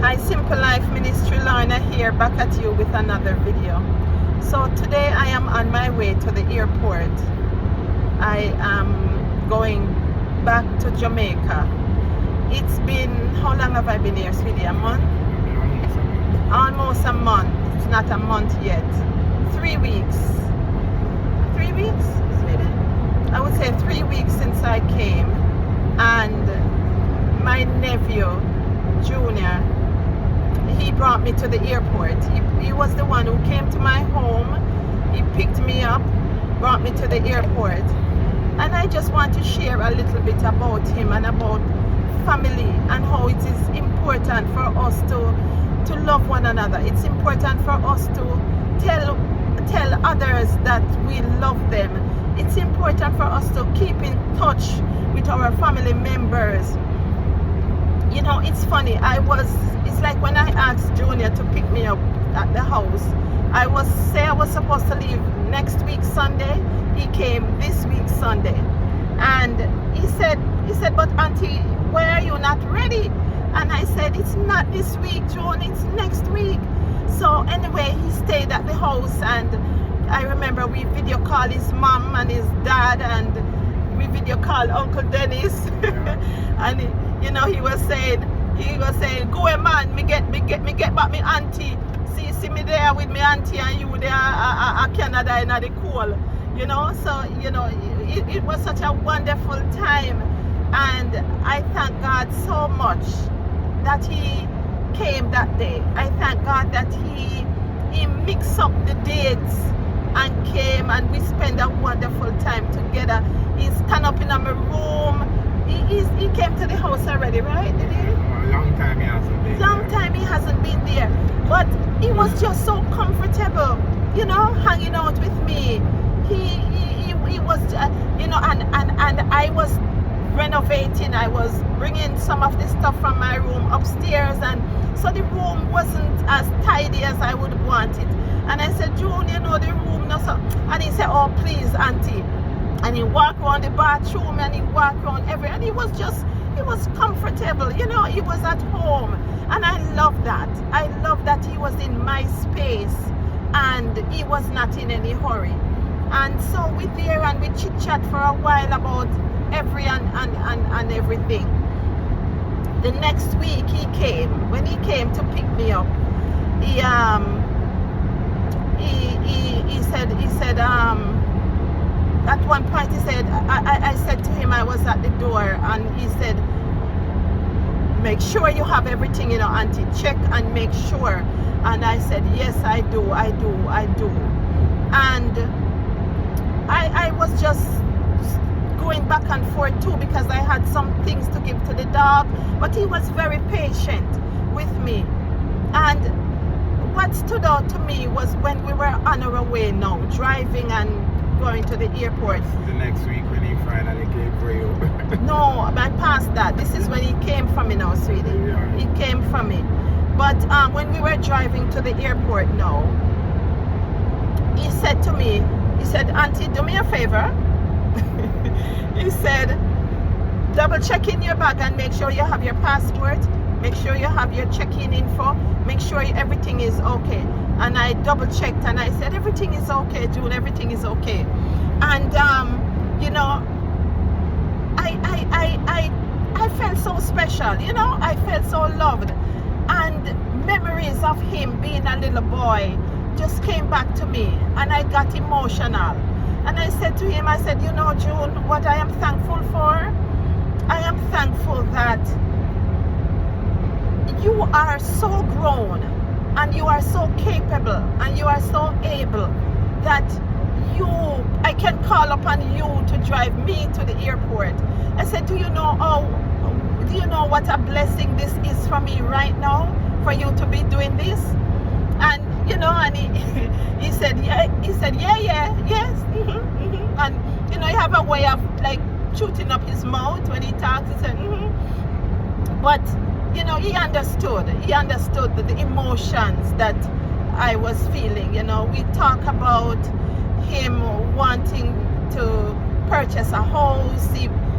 My Simple Life Ministry Lorna here, back at you with another video. So today I am on my way to the airport. I am going back to Jamaica. It's been, how long have I been here, sweetie? A month? Almost a month. It's not a month yet. 3 weeks. 3 weeks, sweetie? I would say 3 weeks since I came. And my nephew, Junior, he brought me to the airport. He was the one who came to my home. He picked me up, brought me to the airport. And I just want to share a little bit about him and about family and how it is important for us to love one another. It's important for us to tell others that we love them. It's important for us to keep in touch with our family members. You know, it's funny, it's like when I asked Junior to pick me up at the house, I was supposed to leave next week Sunday. He came this week Sunday. And he said, but auntie, why are you not ready? And I said, it's not this week, June, it's next week. So anyway, he stayed at the house, and I remember we video called his mom and his dad, and we video called Uncle Dennis. And he was saying, go away, man, me get back me auntie. See me there with me auntie, and you there at Canada in the cool. So it was such a wonderful time, and I thank God so much that he came that day. I thank God that he mixed up the dates and came, and we spent a wonderful time together. He stand up in my room. He came to the house already, right? Did he? A long time he hasn't been Long time he hasn't been there. But he was just so comfortable, hanging out with me. He was, and I was renovating. I was bringing some of the stuff from my room upstairs, and so the room wasn't as tidy as I would want it. And I said, June, the room, no, so. And he said, oh, please, auntie. And he walked around the bathroom, and he walked around everywhere, and he was comfortable, he was at home. And I love that. I love that he was in my space, and he was not in any hurry. And so we there, and we chit chat for a while about and everything. The next week he came. When he came to pick me up, he said at one point he said, I said to him, I was at the door, and he said, make sure you have everything, auntie, check and make sure. And I said, yes, I do. And I was just going back and forth too, because I had some things to give to the dog, but he was very patient with me. And what stood out to me was when we were on our way now, driving and going to the airport. The next week when he finally came for you. No, I passed that. This is when he came from me now, sweetie. Yeah. He came from me. But when we were driving to the airport now, he said to me, auntie, do me a favor. He said, double check in your bag and make sure you have your passport, make sure you have your check-in info, make sure everything is okay. And I double checked, and I said, everything is okay, June, everything is okay. And I felt so special, I felt so loved. And memories of him being a little boy just came back to me, and I got emotional. And I said to him, June, what I am thankful for, I am thankful that you are so grown, and you are so capable, and you are so able that I can call upon you to drive me to the airport. I said, do you know what a blessing this is for me right now, for you to be doing this? And and he said, yeah, yes, and he have a way of like shooting up his mouth when he talks. He said, but he understood the emotions that I was feeling. We talk about him wanting to purchase a house,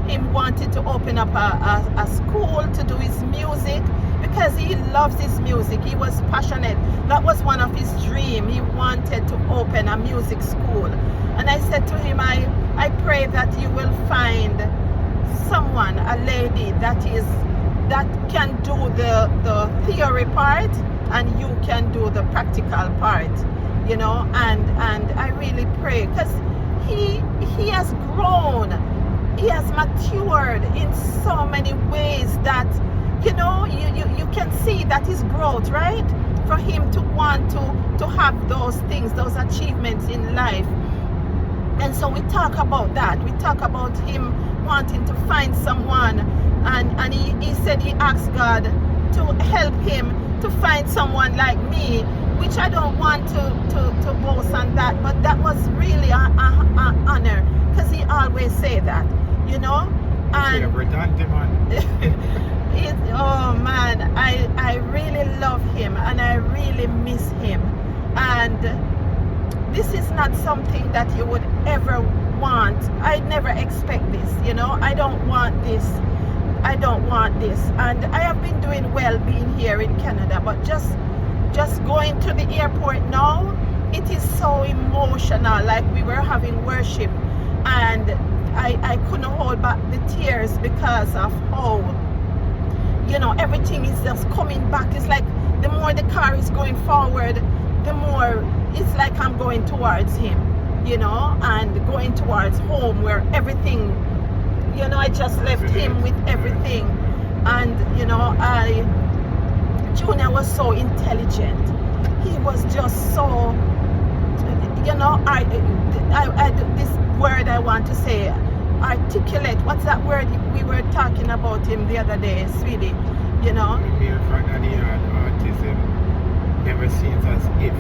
him wanted to open up a school to do his music, because he loves his music. He was passionate. That was one of his dreams. He wanted to open a music school. And I said to him, I pray that you will find someone, a lady that can do the theory part and you can do the practical part, you know. And I really pray, because he has grown, he has matured in so many ways that, you know, you can see that his growth, right? For him to want to have those things, those achievements in life. And so we talk about that. We talk about him wanting to find someone, and he said he asked God to help him to find someone like me, which I don't want to boast on that, but that was really an honor, because he always say that, you know. And oh man, I really love him and I really miss him. And this is not something that you would ever want. I never expect this, you know. I don't want this. I don't want this. And I have been doing well being here in Canada, but just going to the airport now, it is so emotional. Like, we were having worship and I couldn't hold back the tears because of how, you know, everything is just coming back. It's like the more the car is going forward, the more it's like I'm going towards him, you know, and going towards home, where everything, you know, I just left him with everything. And, you know, Junior was so intelligent. He was just so, you know, this word I want to say, articulate. What's that word? We were talking about him the other day, sweetie, you know. The mere fact that he had autism never seems as if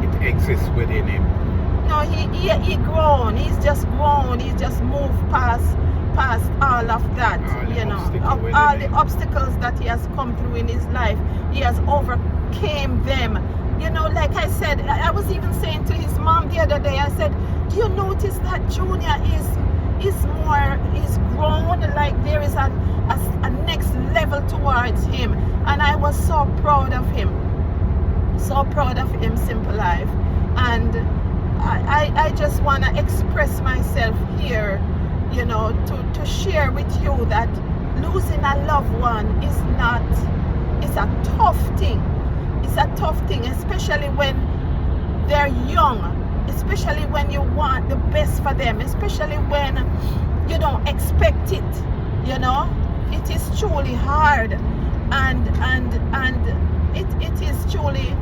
it exists within him. No, he grown. He's just grown. He's just moved past all of that, you know, all the obstacles that he has come through in his life. He has overcame them. You know, like I said, I was even saying to his mom the other day, I said, do you notice that Junior is grown? Like, there is a next level towards him. And I was so proud of him. So proud of him, Simple Life. And I just want to express myself here, you know, to share with you that losing a loved one is not, it's a tough thing. It's a tough thing, especially when they're young, especially when you want the best for them, especially when you don't expect it, you know. It is truly hard, and it is truly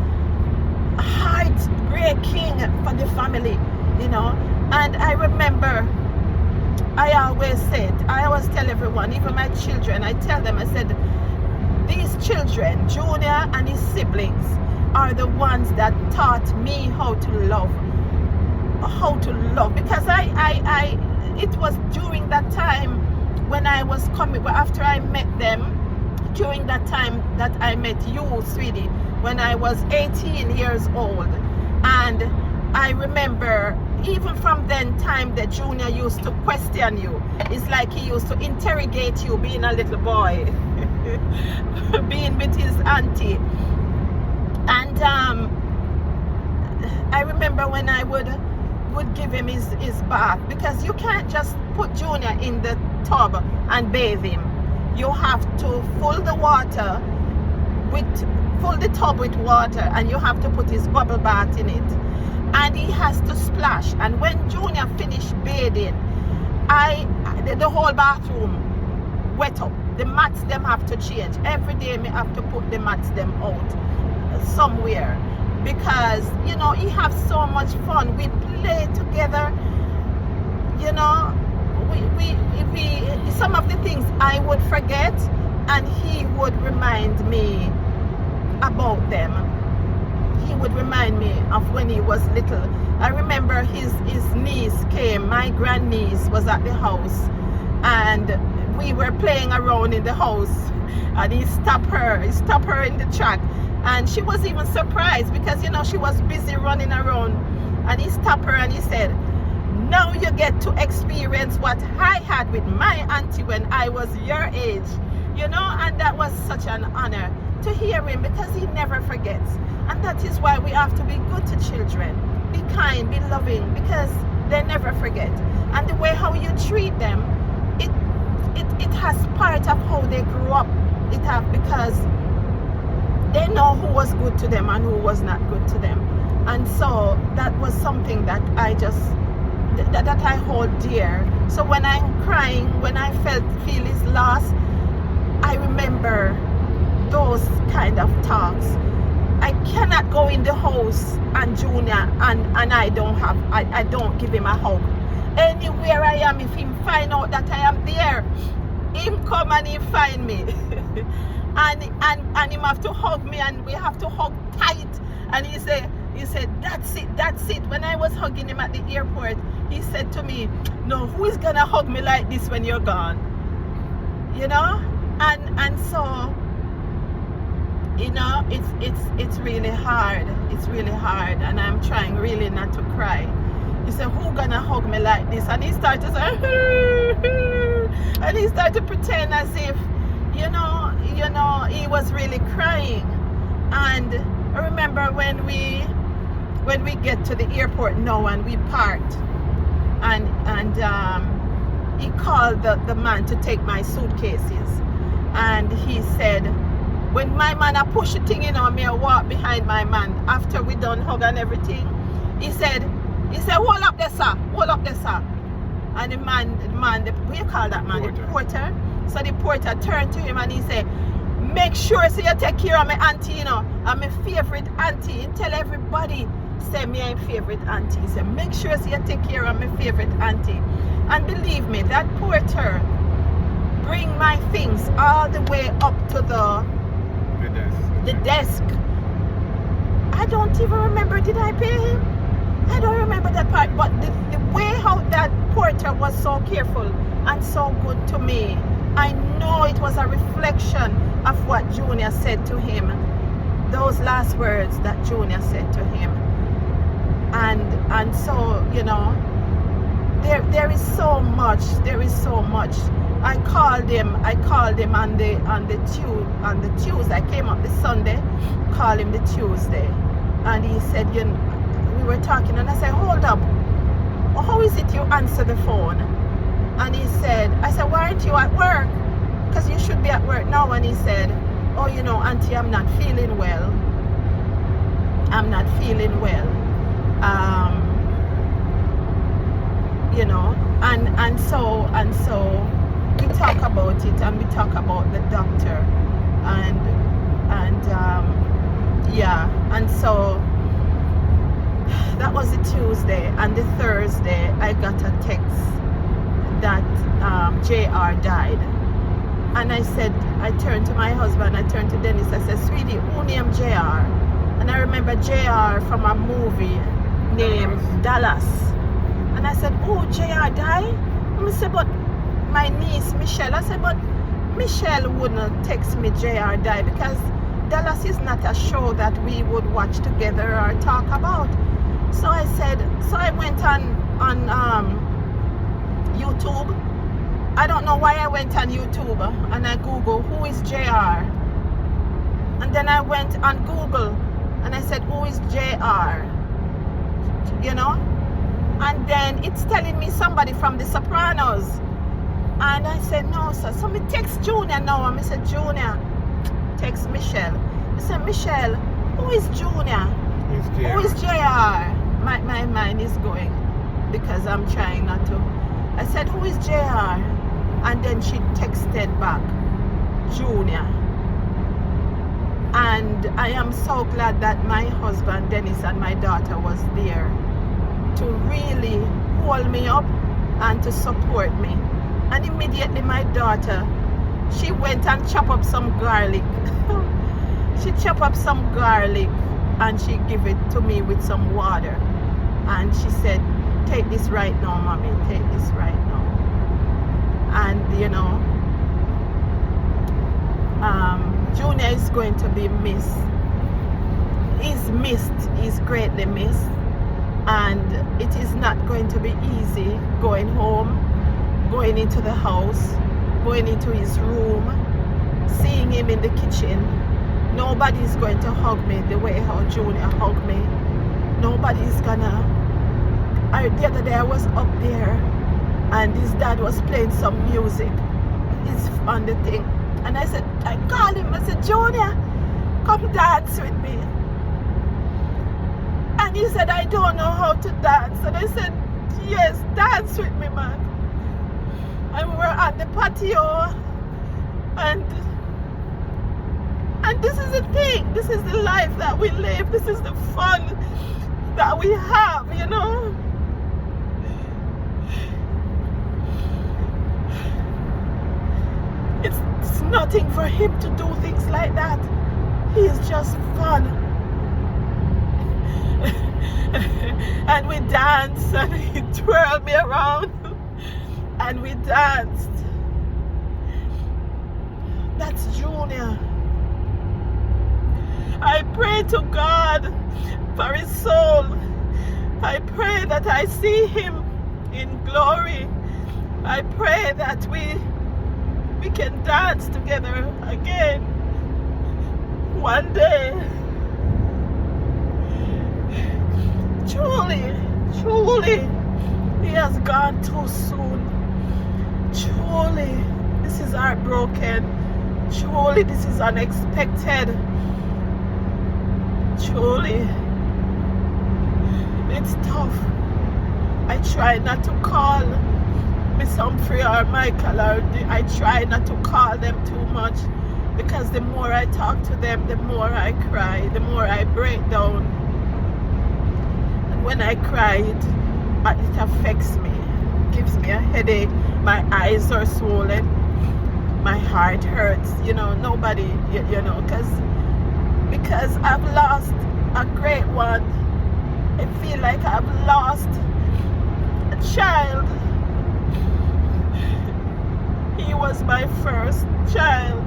heartbreaking for the family, you know. And I remember, I always tell everyone, even my children, I tell them, I said, these children, Junior and his siblings, are the ones that taught me how to love, because it was during that time when I was coming, after I met them, during that time that I met you, sweetie, when I was 18 years old. And I remember, even from then time, that Junior used to question you. It's like he used to interrogate you, being a little boy, being with his auntie. And I remember when I would give him his bath, because you can't just put Junior in the tub and bathe him. You have to fill the tub with water, and you have to put his bubble bath in it, and he has to splash. And when Junior finished bathing, the whole bathroom wet up. The mats them have to change every day. Me have to put the mats them out somewhere, because, you know, he have so much fun. We play together, you know. We some of the things I would forget, and he would remind me about them. He would remind me of when he was little. I remember his niece came, my grandniece was at the house, and we were playing around in the house, and he stopped her in the track, and she was even surprised, because, you know, she was busy running around, and he stopped her and he said, now you get to experience what I had with my auntie when I was your age. you know, and that was such an honor to hear him, because he never forgets. And that is why we have to be good to children, be kind, be loving, because they never forget. And the way how you treat them, it has part of how they grew up. It has, because they know who was good to them and who was not good to them. And so that was something that I just that I hold dear. So when I'm crying, when I feel his loss, I remember those kind of talks. I cannot go in the house and Junior and I don't give him a hug. Anywhere I am, if him find out that I am there, him come and he find me. and him have to hug me, and we have to hug tight. And he said, that's it. When I was hugging him at the airport, he said to me, no, who is gonna hug me like this when you're gone? You know? And so, you know, it's really hard. It's really hard, and I'm trying really not to cry. He said, who gonna hug me like this? And he started to say, and he started to pretend as if, you know, he was really crying. And I remember when we get to the airport now and we parked, and he called the man to take my suitcases, and he said, when my man a push the thing in on me, I walk behind my man after we done hug and everything. He said, hold up there, sir. And the man, what you call that man? The porter. So the porter turned to him and he said, make sure so you take care of my auntie, you know. I'm my favorite auntie. And tell everybody, say me I'm favorite auntie. He said, make sure so you take care of my favorite auntie. And believe me, that porter bring my things all the way up to the desk. I don't even remember, did I pay him? I don't remember that part, but the way how that porter was so careful and so good to me, I know it was a reflection of what Junior said to him, those last words that Junior said to him. And so, you know, there is so much. I called him on the Tuesday. I came up the Sunday, called him the Tuesday, and he said, you know, we were talking, and I said, hold up, how is it you answer the phone? And he said, I said, why aren't you at work? Because you should be at work now. And he said, oh, you know, auntie, I'm not feeling well. You know, and so we talk about it, and we talk about the doctor, and so that was the Tuesday. And the Thursday I got a text that JR died. And I said, I turned to my husband, I turned to Dennis, I said, sweetie, who named JR? And I remember JR from a movie named Dallas. And I said, oh, JR died? And I said, but my niece Michelle, I said, but Michelle wouldn't text me JR died, because Dallas is not a show that we would watch together or talk about. So I said, so I went on YouTube. I don't know why I went on YouTube and I Googled who is JR. And then I went on Google and I said, who is JR? You know? And then it's telling me somebody from The Sopranos. And I said, no, sir. So me text Junior now. And I said, Junior, text Michelle. I said, Michelle, who is Junior? Who is JR? My mind is going because I'm trying not to. I said, who is JR? And then she texted back, Junior. And I am so glad that my husband Dennis and my daughter was there to really hold me up and to support me. And immediately my daughter, she went and chopped up some garlic. She chopped up some garlic and she gave it to me with some water. And she said, take this right now, mommy, take this right now. And you know, Junior is going to be missed. He's greatly missed. And it is not going to be easy going home, going into the house, going into his room, seeing him in the kitchen. Nobody's going to hug me the way how Junior hugged me. Nobody's gonna. The other day I was up there and his dad was playing some music. He's on the thing. And I called him, I said, Junior, come dance with me. And he said, I don't know how to dance. And I said, yes, dance with me, man. And we were at the patio. And this is the thing. This is the life that we live. This is the fun that we have, you know. It's nothing for him to do things like that. He is just fun. And we danced and he twirled me around and we danced. That's Junior. I pray to God for his soul. I pray that I see him in glory. I pray that we can dance together again one day. Truly, he has gone too soon. Truly, this is heartbroken. Truly, this is unexpected. Truly, it's tough. I try not to call Miss Humphrey or Michael, or I try not to call them too much, because the more I talk to them, the more I cry, the more I break down. And when I cry, it affects me, gives me a headache, my eyes are swollen, my heart hurts, you know. Nobody, you know, because I've lost a great one. I feel like I've lost a child. He was my first child,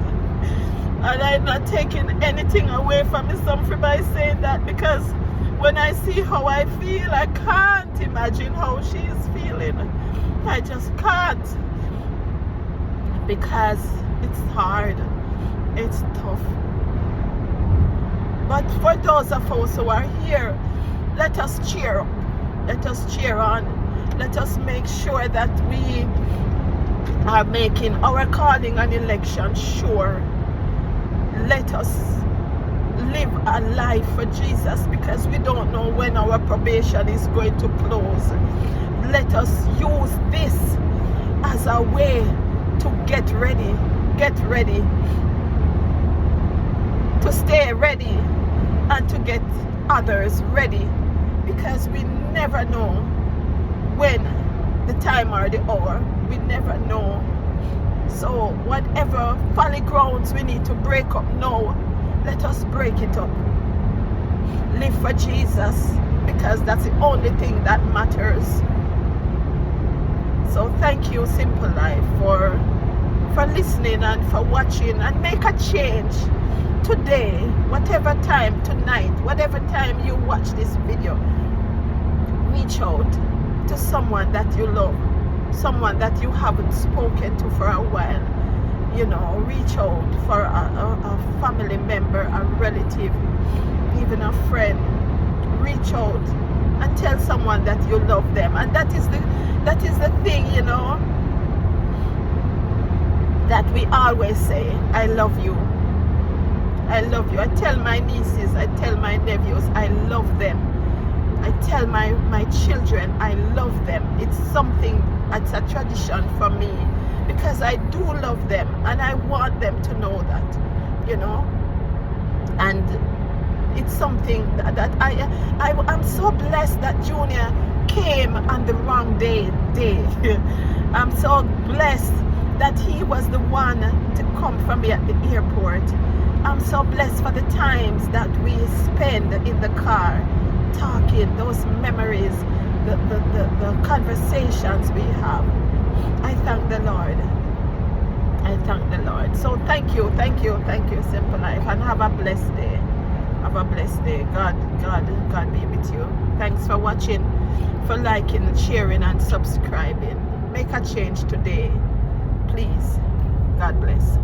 and I'm not taking anything away from Miss Humphrey by saying that, because when I see how I feel, I can't imagine how she is feeling. I just can't, because it's hard, it's tough. But for those of us who are here, let us cheer up, let us cheer on, let us make sure that we are making our calling and election sure. Let us live a life for Jesus, because we don't know when our probation is going to close. Let us use this as a way to get ready, to stay ready, and to get others ready, because we never know when the time or the hour. We never know. So whatever folly grounds we need to break up now, let us break it up. Live for Jesus, because that's the only thing that matters. So thank you, Simple Life, for listening and for watching, and make a change today, whatever time, tonight, whatever time you watch this video. Reach out to someone that you love, someone that you haven't spoken to for a while. You know, reach out for a family member, a relative, even a friend. Reach out and tell someone that you love them. And that is the thing, you know, that we always say, I love you. I love you. I tell my nieces, I tell my nephews, I love them. I tell my children, I love them. It's something, it's a tradition for me, because I do love them, and I want them to know that, you know. And it's something that I'm so blessed that Junior came on the wrong day. I'm so blessed that he was the one to come from me at the airport. I'm so blessed for the times that we spend in the car talking, those memories, the conversations we have. I thank the Lord. I thank the Lord. So thank you, Simple Life, and have a blessed day. Have a blessed day. God be with you. Thanks for watching, for liking, sharing, and subscribing. Make a change today, please. God bless.